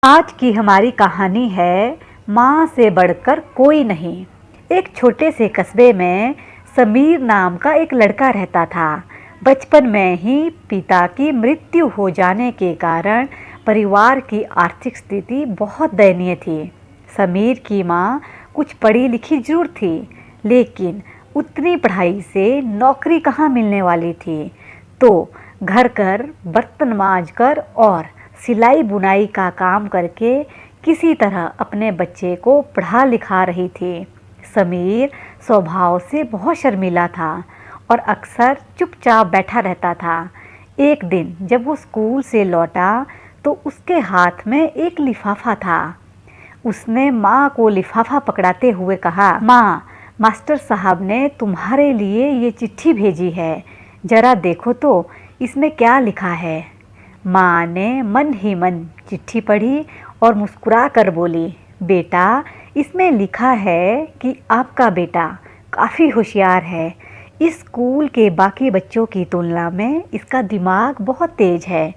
आज की हमारी कहानी है माँ से बढ़कर कोई नहीं। एक छोटे से कस्बे में समीर नाम का एक लड़का रहता था। बचपन में ही पिता की मृत्यु हो जाने के कारण परिवार की आर्थिक स्थिति बहुत दयनीय थी। समीर की माँ कुछ पढ़ी लिखी जरूर थी, लेकिन उतनी पढ़ाई से नौकरी कहाँ मिलने वाली थी। तो घर कर बर्तन मांज कर और सिलाई बुनाई का काम करके किसी तरह अपने बच्चे को पढ़ा लिखा रही थी। समीर स्वभाव से बहुत शर्मीला था और अक्सर चुपचाप बैठा रहता था। एक दिन जब वो स्कूल से लौटा तो उसके हाथ में एक लिफाफा था। उसने माँ को लिफाफा पकड़ाते हुए कहा, माँ, मास्टर साहब ने तुम्हारे लिए ये चिट्ठी भेजी है, जरा देखो तो इसमें क्या लिखा है। माँ ने मन ही मन चिट्ठी पढ़ी और मुस्कुरा कर बोली, बेटा, इसमें लिखा है कि आपका बेटा काफ़ी होशियार है। इस स्कूल के बाकी बच्चों की तुलना में इसका दिमाग बहुत तेज है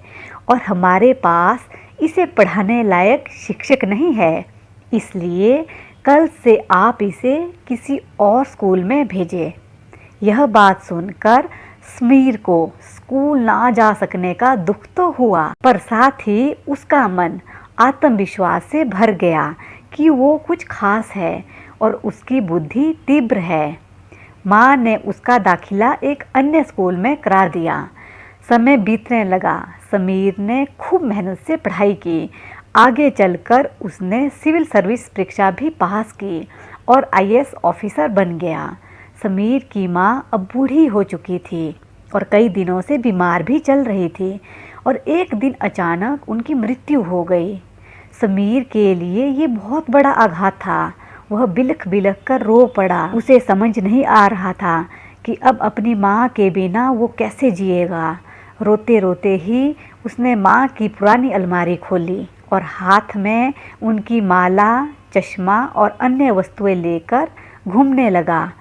और हमारे पास इसे पढ़ाने लायक शिक्षक नहीं है, इसलिए कल से आप इसे किसी और स्कूल में भेजें। यह बात सुनकर समीर को स्कूल ना जा सकने का दुख तो हुआ, पर साथ ही उसका मन आत्मविश्वास से भर गया कि वो कुछ खास है और उसकी बुद्धि तीव्र है। माँ ने उसका दाखिला एक अन्य स्कूल में करा दिया। समय बीतने लगा। समीर ने खूब मेहनत से पढ़ाई की। आगे चलकर उसने सिविल सर्विस परीक्षा भी पास की और आईएएस ऑफिसर बन गया। समीर की माँ अब बूढ़ी हो चुकी थी और कई दिनों से बीमार भी चल रही थी और एक दिन अचानक उनकी मृत्यु हो गई। समीर के लिए ये बहुत बड़ा आघात था। वह बिलख बिलख कर रो पड़ा। उसे समझ नहीं आ रहा था कि अब अपनी माँ के बिना वो कैसे जिएगा। रोते रोते ही उसने माँ की पुरानी अलमारी खोली और हाथ में उनकी माला, चश्मा और अन्य वस्तुएं लेकर घूमने लगा।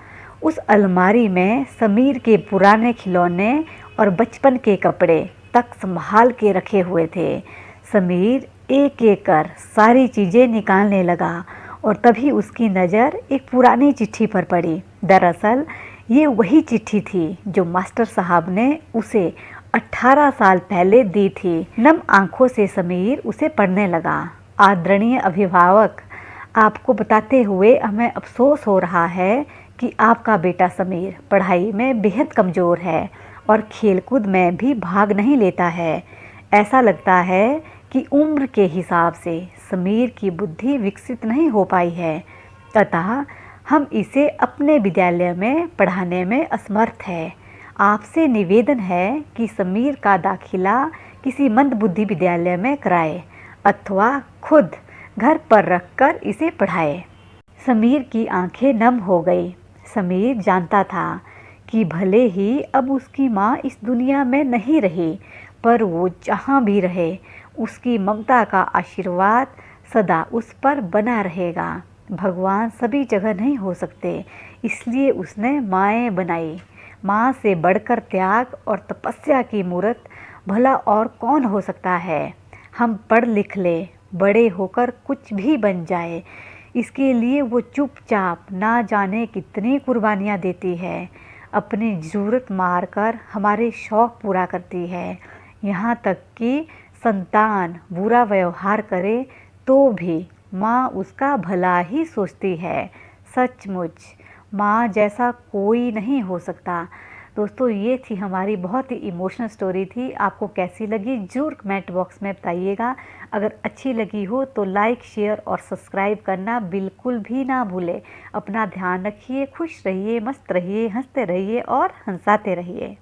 उस अलमारी में समीर के पुराने खिलौने और बचपन के कपड़े तक संभाल के रखे हुए थे। समीर एक एक कर सारी चीज़ें निकालने लगा और तभी उसकी नज़र एक पुरानी चिट्ठी पर पड़ी। दरअसल ये वही चिट्ठी थी जो मास्टर साहब ने उसे 18 साल पहले दी थी। नम आंखों से समीर उसे पढ़ने लगा। आदरणीय अभिभावक, आपको बताते हुए हमें अफसोस हो रहा है कि आपका बेटा समीर पढ़ाई में बेहद कमज़ोर है और खेलकूद में भी भाग नहीं लेता है। ऐसा लगता है कि उम्र के हिसाब से समीर की बुद्धि विकसित नहीं हो पाई है, अतः हम इसे अपने विद्यालय में पढ़ाने में असमर्थ हैं। आपसे निवेदन है कि समीर का दाखिला किसी मंदबुद्धि विद्यालय में कराए अथवा खुद घर पर रखकर इसे पढ़ाए। समीर की आंखें नम हो गई। समीर जानता था कि भले ही अब उसकी माँ इस दुनिया में नहीं रही, पर वो जहाँ भी रहे उसकी ममता का आशीर्वाद सदा उस पर बना रहेगा। भगवान सभी जगह नहीं हो सकते, इसलिए उसने माएँ बनाई। माँ से बढ़कर त्याग और तपस्या की मूर्त भला और कौन हो सकता है। हम पढ़ लिख ले, बड़े होकर कुछ भी बन जाए, इसके लिए वो चुपचाप ना जाने कितनी कुर्बानियाँ देती है। अपनी ज़रूरत मार कर हमारे शौक़ पूरा करती है। यहाँ तक कि संतान बुरा व्यवहार करे तो भी माँ उसका भला ही सोचती है। सचमुच माँ जैसा कोई नहीं हो सकता। दोस्तों, ये थी हमारी बहुत ही इमोशनल स्टोरी थी। आपको कैसी लगी ज़रूर कमेंट बॉक्स में बताइएगा। अगर अच्छी लगी हो तो लाइक, शेयर और सब्सक्राइब करना बिल्कुल भी ना भूलें। अपना ध्यान रखिए, खुश रहिए, मस्त रहिए, हंसते रहिए और हंसाते रहिए।